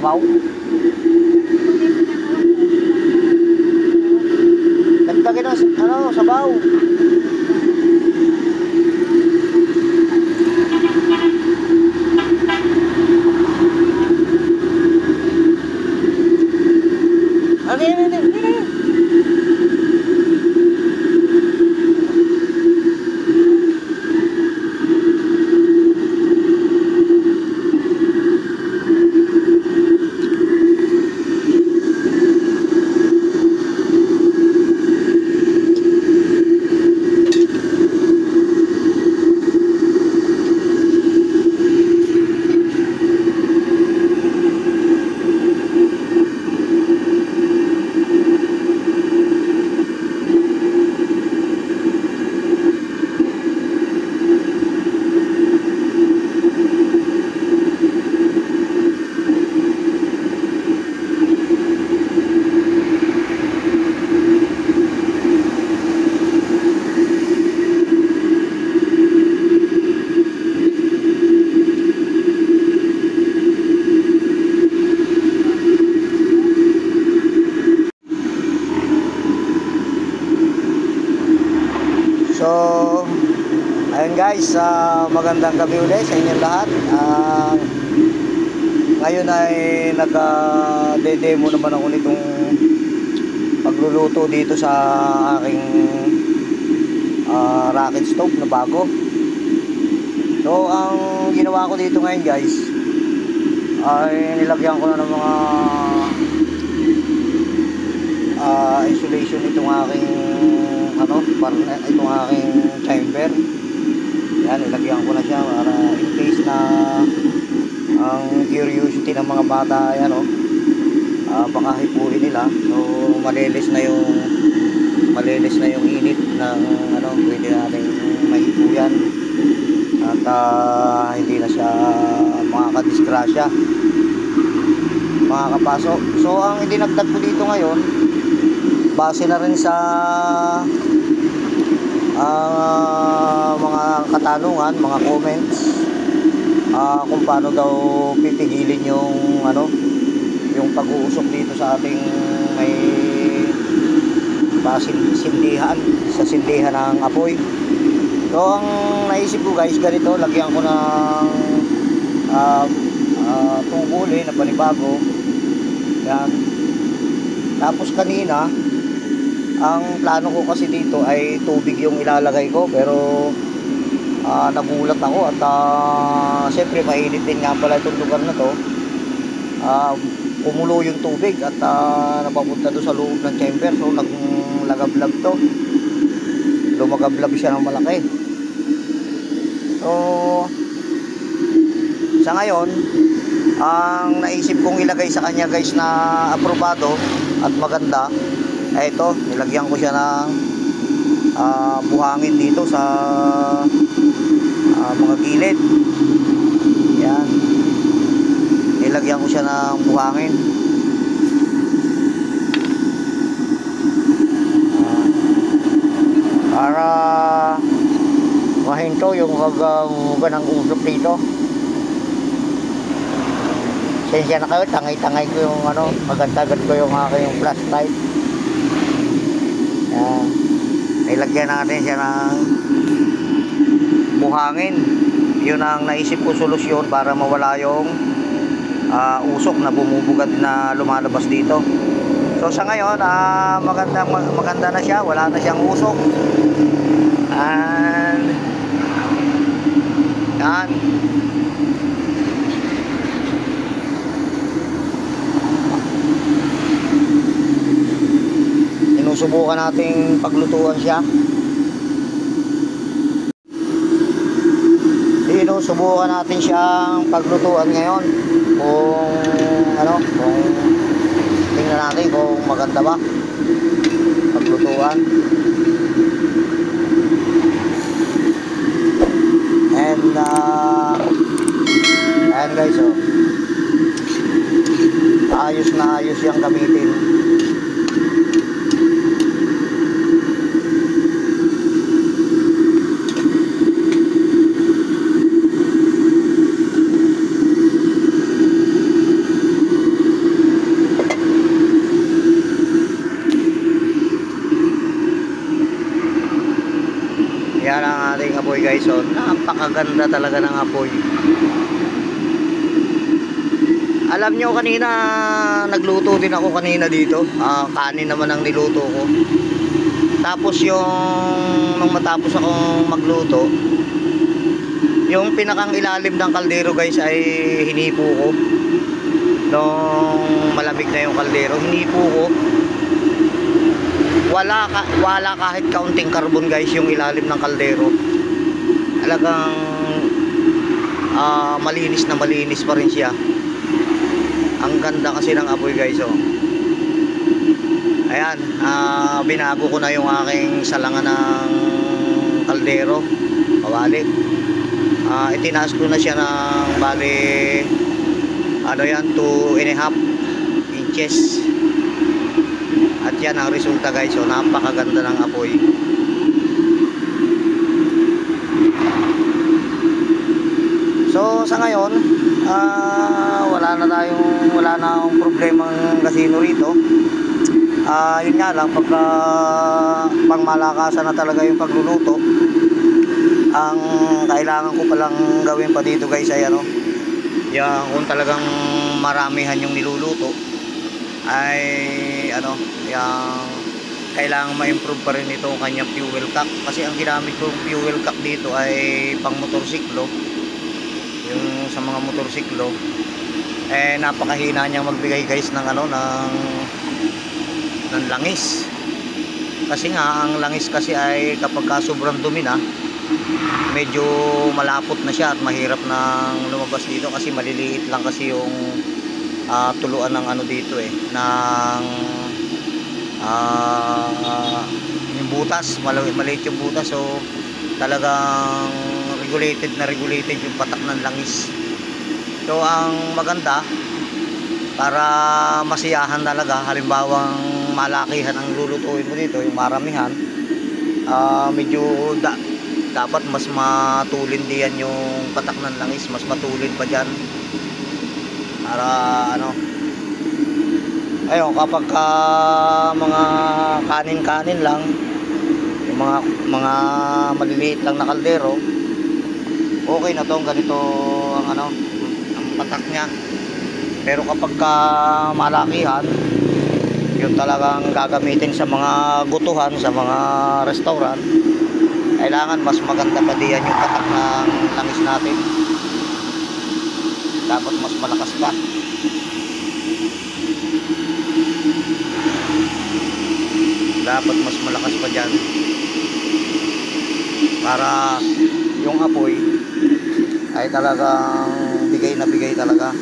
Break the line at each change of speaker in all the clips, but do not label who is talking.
sabaw. Dagdagin ng ano, sabaw. Ano yan? So, ayun guys, magandang gabi ulit sa inyong lahat. Ngayon ay nagka-demo naman ako nitong pagluluto dito sa aking rocket stove na bago. So, ang ginawa ko dito ngayon guys ay nilagyan ko na ng mga insulation itong aking itong aking chamber. Yan, ilagyan ko na siya para in case na ang curiosity ng mga bata ay baka hipuin nila. So malilis na yung init ng pwede natin mahipuyan at hindi na siya makakadisgrasya, makakapasok. So ang idinagdag ko dito ngayon, base na rin sa mga katanungan, mga comments, kung paano daw pipigilin yung pag-uusok dito sa ating may sindihan, sa sindihan ng apoy. So ang naisip ko guys, ganito, lagyan ko ng tubo ulit na panibago. Yan. Tapos kanina ang plano ko kasi dito ay tubig yung ilalagay ko, pero nagulat ako at siyempre mainit din nga pala itong lugar na to. Kumulo yung tubig at napapunta doon sa loob ng chamber. So naglagablab to, lumagablab siya ng malaki. So sa ngayon, ang naisip kong ilagay sa kanya guys na aprobado at maganda ay ito, nilagyan ko siya ng buhangin dito sa mga gilid. Yan, nilagyan ko siya ng buhangin para mahinto yung ganang usok dito. Sensya na kayo, tangay-tangay ko yung magantagad ko yung aking flashlight. Yan, nilagyan natin siya ng buhangin. Yun ang naisip ko solusyon para mawala yung usok na bumubugad na lumalabas dito. So sa ngayon, maganda na siya, wala na siyang usok. And yan, sinusubukan nating paglutuan siya. Sinusubukan natin siyang paglutuan ngayon kung kung tingnan natin kung maganda ba paglutuan. And ayan guys, ayos na ayos yung gamitin. guys, oh, napakaganda talaga ng apoy. Alam nyo, kanina nagluto din ako kanina dito. Kanin naman ang niluto ko. Tapos nung matapos akong magluto, yung pinakang ilalim ng kaldero guys ay hinipo ko. Nung malamig na yung kaldero, hinipo ko. Wala kahit kaunting carbon guys yung ilalim ng kaldero. Talagang malinis na malinis pa rin siya. Ang ganda kasi ng apoy guys, oh. Ayan, binago ko na yung aking salangan ng kaldero, kawali. Itinaas ko na siya ng bali, ano yan, 2.5 inches. At yan ang resulta guys, oh, napakaganda ng apoy. So sa ngayon, wala na akong problemang kasino rito. Yun nga lang, pagka pangmalakasan na talaga yung pagluluto, ang kailangan ko palang gawin pa dito guys ay ano, yung kung talagang maramihan yung niluluto ay ano, yung kailangan ma-improve pa rin itong kanyang fuel cap, kasi ang ginamit kong fuel cap dito ay pang motorsiklo. Yung sa mga motorsiklo napakahina niyang magbigay guys ng ano, ng langis, kasi nga ang langis kasi ay kapag sobrang dumi na, medyo malapot na siya at mahirap nang lumabas dito, kasi maliliit lang kasi yung tuluan ng ano dito ng yung butas, maliit yung butas, so talagang regulated yung patak ng langis. So ang maganda, para masiyahan talaga, halimbawang malakihan ang lulutuin mo dito, yung maramihan, medyo dapat mas matulin diyan yung patak ng langis, mas matulin pa dyan, para ano, ayun, kapag mga kanin lang, yung mga maliliit lang na kaldero, okay na tong ganito ang ano, ang patak niya. Pero kapag malakihan, yun talagang gagamitin sa mga gutuhan, sa mga restaurant, kailangan mas maganda pa diyan yung patak ng langis natin. Dapat mas malakas pa. Dapat mas malakas pa dyan, para yung apoy ay talagang bigay na bigay talaga.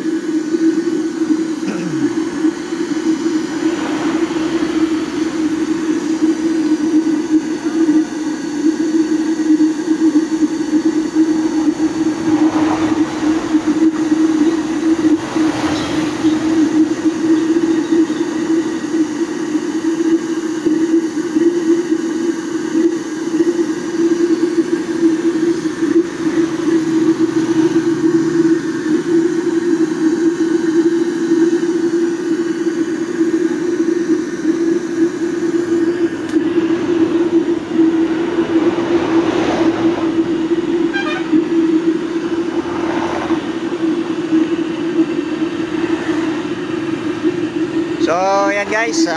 So yan guys,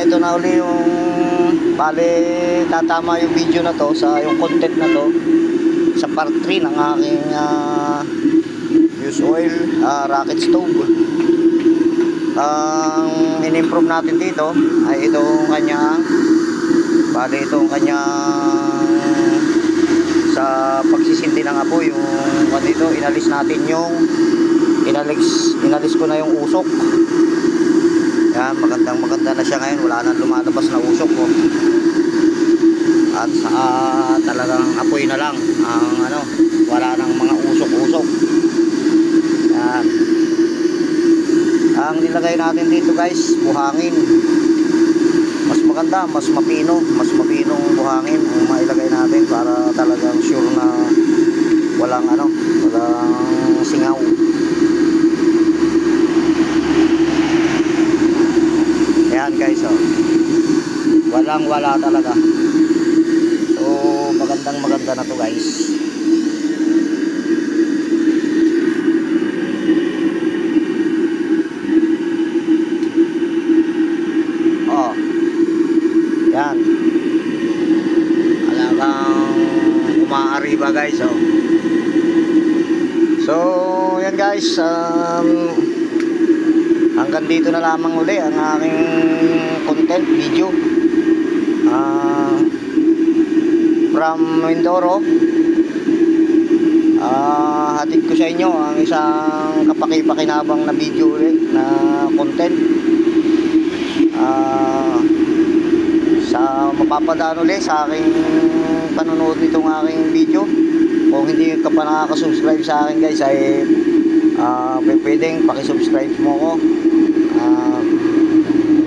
ito na uli yung bali, tatama yung video na to, sa yung content na to sa part 3 ng aking use oil rocket stove. Ang in-improve natin dito ay itong kanyang, bali itong kanyang sa pagsisindi ng apoy, yung dito inalis natin yung inalis ko na yung usok. Yan, maganda na siya ngayon, wala nang lumalabas na usok ko. At talagang apoy na lang ang ano, wala nang mga usok-usok. Yan. Ang nilagay natin dito guys, buhangin. Mas maganda, mas mapinong buhangin ang mailagay natin, para talagang sure na walang ano, walang singaw. Ayan guys, oh. Walang wala talaga. So magandang maganda na to guys. guys, hanggang dito na lamang uli ang aking content video from Mindoro. Hatid ko sa inyo ang isang kapaki-pakinabang na video ulit na content sa mapapadaan ulit sa aking panonood nitong aking video. Kung hindi ka pa nakaka-subscribe sa akin guys ay pwedeng pakisubscribe mo ko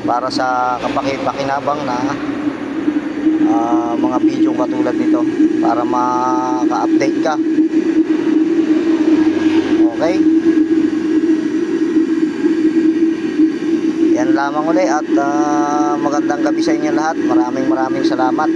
para sa kapaki-pakinabang na mga video katulad nito para maka-update ka. Okay, yan lamang ulit at magandang gabi sa inyo lahat. Maraming salamat.